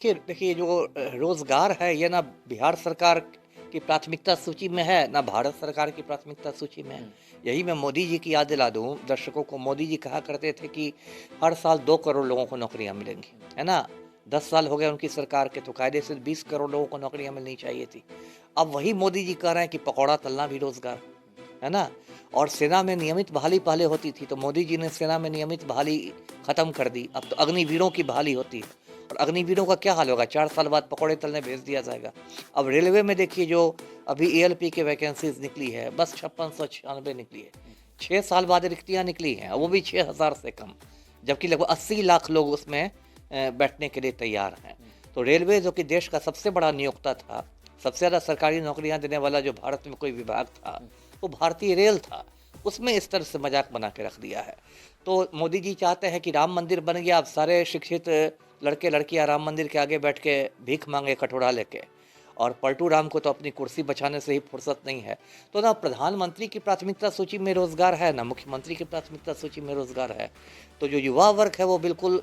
कि देखिए जो रोज़गार है ये ना बिहार सरकार की प्राथमिकता सूची में है, ना भारत सरकार की प्राथमिकता सूची में है। यही मैं मोदी जी की याद दिला दूँ दर्शकों को, मोदी जी कहा करते थे कि हर साल 2 करोड़ लोगों को नौकरियाँ मिलेंगी, है ना? 10 साल हो गए उनकी सरकार के तो कायदे से 20 करोड़ लोगों को नौकरियाँ मिलनी चाहिए थी। अब वही मोदी जी कह रहे हैं कि पकौड़ा तलना भी रोज़गार, है ना? और सेना में नियमित बहाली पहले होती थी, तो मोदी जी ने सेना में नियमित बहाली खत्म कर दी। अब तो अग्निवीरों की बहाली होती है और अग्निवीरों का क्या हाल होगा? 4 साल बाद पकौड़े तलने भेज दिया जाएगा। अब रेलवे में देखिए जो अभी एएलपी की वैकेंसीज़ निकली है, बस 5696 निकली है। 6 साल बाद रिक्तियाँ निकली हैं, वो भी 6000 से कम, जबकि लगभग 80 लाख लोग उसमें बैठने के लिए तैयार हैं। तो रेलवे जो कि देश का सबसे बड़ा नियोक्ता था, सबसे ज़्यादा सरकारी नौकरियाँ देने वाला जो भारत में कोई विभाग था, वो भारतीय रेल था। उसमें इस तरह से मजाक बना के रख दिया है। तो मोदी जी चाहते हैं कि राम मंदिर बन गया, अब सारे शिक्षित लड़के लड़कियां राम मंदिर के आगे बैठ के भीख मांगे कटोरा लेके, और पलटू राम को तो अपनी कुर्सी बचाने से ही फुर्सत नहीं है। तो ना प्रधानमंत्री की प्राथमिकता सूची में रोजगार है, ना मुख्यमंत्री की प्राथमिकता सूची में रोजगार है। तो जो युवा वर्ग है वो बिल्कुल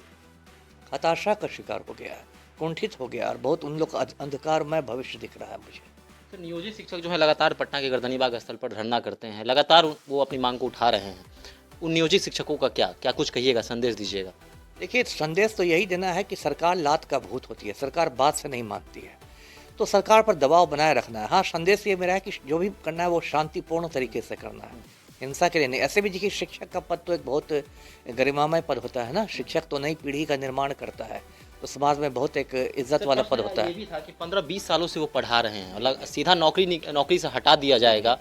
हताशा का शिकार हो गया है, कुंठित हो गया और बहुत उन लोग का अंधकारमय भविष्य दिख रहा है मुझे। तो नियोजित शिक्षक जो है लगातार पटना के गर्दनीबाग स्थल पर धरना करते हैं, लगातार वो अपनी मांग को उठा रहे हैं। उन नियोजित शिक्षकों का क्या क्या कुछ कहिएगा, संदेश दीजिएगा? देखिए संदेश तो यही देना है कि सरकार लात का भूत होती है, सरकार बात से नहीं मानती है, तो सरकार पर दबाव बनाए रखना है। हाँ, संदेश ये मेरा है कि जो भी करना है वो शांतिपूर्ण तरीके से करना है, हिंसा के लिए नहीं। ऐसे भी देखिए शिक्षक का पद तो एक बहुत गरिमामय पद होता है ना, शिक्षक तो नई पीढ़ी का निर्माण करता है, तो समाज में बहुत एक इज्जत वाला पद होता ये है। भी था कि 15-20 सालों से वो पढ़ा रहे हैं, सीधा नौकरी से हटा दिया जाएगा।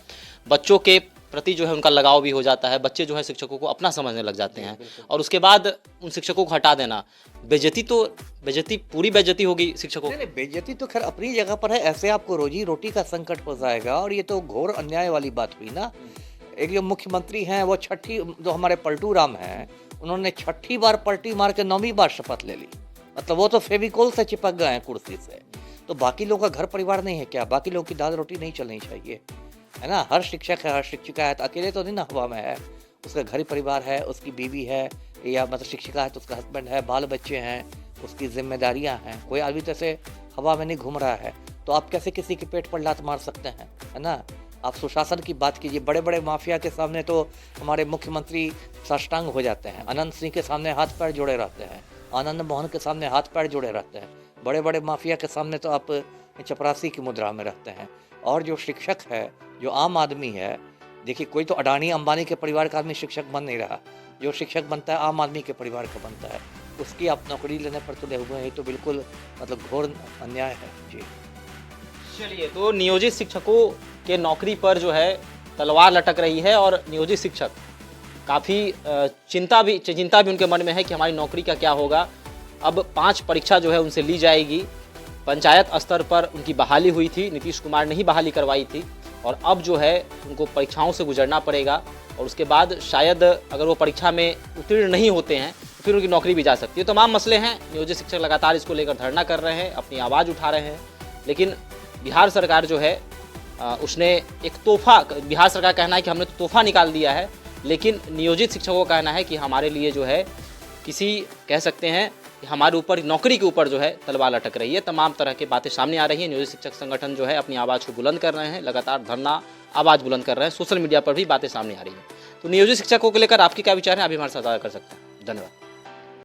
बच्चों के प्रति जो है उनका लगाव भी हो जाता है, बच्चे जो है शिक्षकों को अपना समझने लग जाते हैं, और उसके बाद उन शिक्षकों को हटा देना, पूरी बेइज्जती होगी शिक्षकों नहीं की। नहीं, बेइज्जती तो खैर अपनी जगह पर है, ऐसे आपको रोजी रोटी का संकट हो जाएगा और ये तो घोर अन्याय वाली बात हुई ना। एक जो मुख्यमंत्री हैं वो छठी, जो हमारे पलटू राम हैं, उन्होंने छठी बार पलटी मार के 9वीं बार शपथ ले ली। मतलब वो तो फेविकोल से चिपक गए हैं कुर्सी से। तो बाकी लोगों का घर परिवार नहीं है क्या? बाकी लोगों की दाल रोटी नहीं चलनी चाहिए, है ना? हर शिक्षक है, हर शिक्षिका है, तो अकेले तो नहीं ना हवा में है। उसका घर परिवार है, उसकी बीवी है, या मतलब शिक्षिका है तो उसका हस्बैंड है, बाल बच्चे हैं, उसकी जिम्मेदारियां हैं। कोई आदमी तो ऐसे हवा में नहीं घूम रहा है, तो आप कैसे किसी के पेट पर लात मार सकते हैं, है ना? आप सुशासन की बात कीजिए। बड़े बड़े माफिया के सामने तो हमारे मुख्यमंत्री साष्टांग हो जाते हैं, अनंत सिंह के सामने हाथ पैर जोड़े रहते हैं, आनंद मोहन के सामने हाथ पैर जोड़े रहते हैं। बड़े बड़े माफिया के सामने तो आप चपरासी की मुद्रा में रहते हैं। और जो शिक्षक है, जो आम आदमी है, देखिए कोई तो अडानी अंबानी के परिवार का आदमी शिक्षक बन नहीं रहा। जो शिक्षक बनता है आम आदमी के परिवार का बनता है, उसकी आप नौकरी लेने पर तुले हुए हैं, ये तो बिल्कुल मतलब घोर अन्याय है जी। चलिए, तो नियोजित शिक्षकों के नौकरी पर जो है तलवार लटक रही है, और नियोजित शिक्षक काफ़ी चिंता भी उनके मन में है कि हमारी नौकरी का क्या होगा। अब 5 परीक्षा जो है उनसे ली जाएगी। पंचायत स्तर पर उनकी बहाली हुई थी, नीतीश कुमार ने ही बहाली करवाई थी, और अब जो है उनको परीक्षाओं से गुजरना पड़ेगा, और उसके बाद शायद अगर वो परीक्षा में उत्तीर्ण नहीं होते हैं तो फिर उनकी नौकरी भी जा सकती है। तो तमाम मसले हैं, नियोजित शिक्षक लगातार इसको लेकर धरना कर रहे हैं, अपनी आवाज़ उठा रहे हैं। लेकिन बिहार सरकार जो है उसने एक तोहफा, बिहार सरकार का कहना है कि हमने तोहफा निकाल दिया है, लेकिन नियोजित शिक्षकों का कहना है कि हमारे लिए जो है कह सकते हैं कि हमारे ऊपर, नौकरी के ऊपर जो है तलवार लटक रही है। तमाम तरह की बातें सामने आ रही हैं। नियोजित शिक्षक संगठन जो है अपनी आवाज़ को बुलंद कर रहे हैं, लगातार धरना आवाज़ बुलंद कर रहे हैं, सोशल मीडिया पर भी बातें सामने आ रही हैं। तो नियोजित शिक्षकों को लेकर आपकी क्या विचार है, आप भी हमारे साथ साझा कर सकते हैं। धन्यवाद।